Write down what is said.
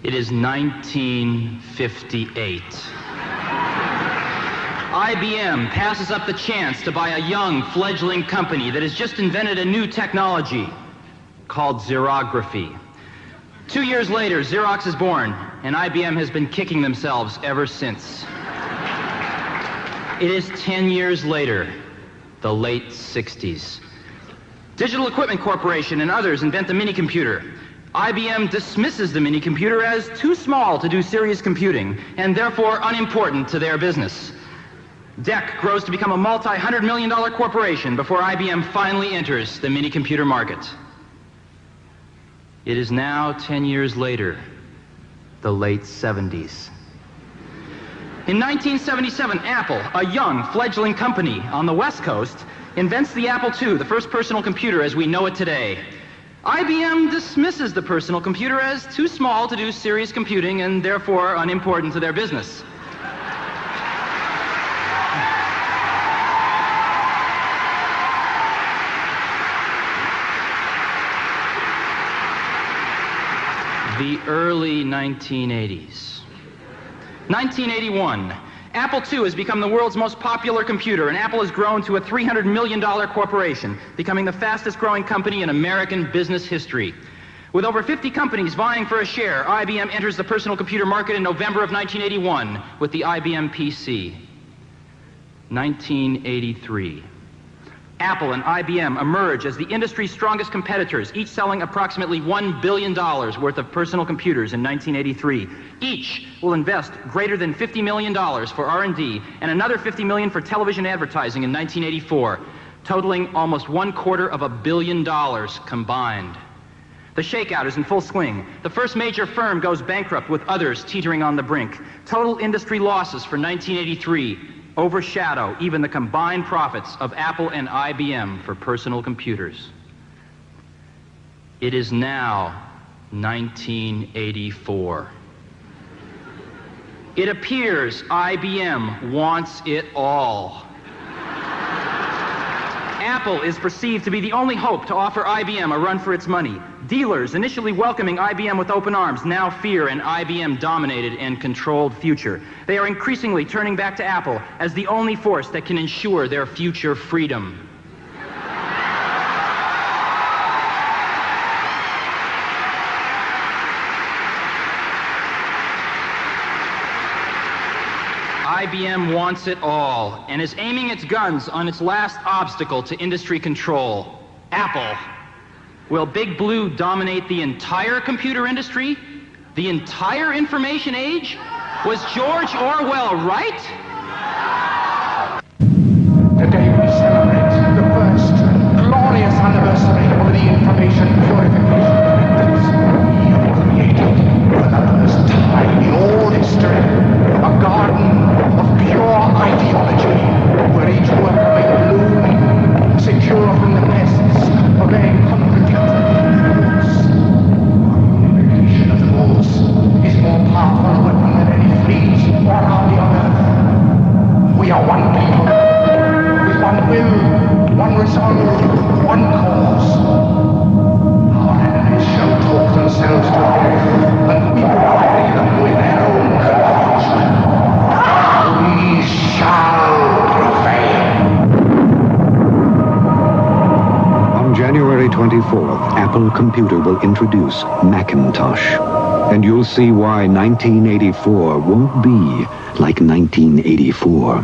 It is 1958. IBM passes up the chance to buy a young, fledgling company that has just invented a new technology called xerography. 2 years later, Xerox is born, and IBM has been kicking themselves ever since. It is 10 years later, the late 60s. Digital Equipment Corporation and others invent the minicomputer. IBM dismisses the minicomputer as too small to do serious computing, and therefore unimportant to their business. DEC grows to become a multi-hundred-million-dollar corporation before IBM finally enters the minicomputer market. It is now 10 years later, the late 70s. In 1977, Apple, a young, fledgling company on the West Coast, invents the Apple II, the first personal computer as we know it today. IBM dismisses the personal computer as too small to do serious computing and therefore unimportant to their business. The early 1980s. 1981. Apple II has become the world's most popular computer, and Apple has grown to a $300 million corporation, becoming the fastest growing company in American business history. With over 50 companies vying for a share, IBM enters the personal computer market in November of 1981 with the IBM PC. 1983. Apple and IBM emerge as the industry's strongest competitors, each selling approximately $1 billion worth of personal computers in 1983. Each will invest greater than $50 million for R&D and another $50 million for television advertising in 1984, totaling almost $250 million combined. The shakeout is in full swing. The first major firm goes bankrupt with others teetering on the brink. Total industry losses for 1983 overshadow even the combined profits of Apple and IBM for personal computers. It is now 1984. It appears IBM wants it all. Apple is perceived to be the only hope to offer IBM a run for its money. Dealers, initially welcoming IBM with open arms, now fear an IBM-dominated and controlled future. They are increasingly turning back to Apple as the only force that can ensure their future freedom. IBM wants it all and is aiming its guns on its last obstacle to industry control, Apple. Will Big Blue dominate the entire computer industry? The entire information age? Was George Orwell right? Today we celebrate the first glorious anniversary of the information purification methods. We have created for the first time in all history a garden of pure ideology where each work may bloom, secure from the pests of a contradictory rules. Our unification of the rules is more powerful a weapon than any fleet or army on earth. We are one people, with one will, one resolve, one cause. Our enemies shall talk themselves to death, and we will bury them with their own confusion. We shall prevail. On January 24th, Apple Computer will introduce Macintosh. And you'll see why 1984 won't be like 1984.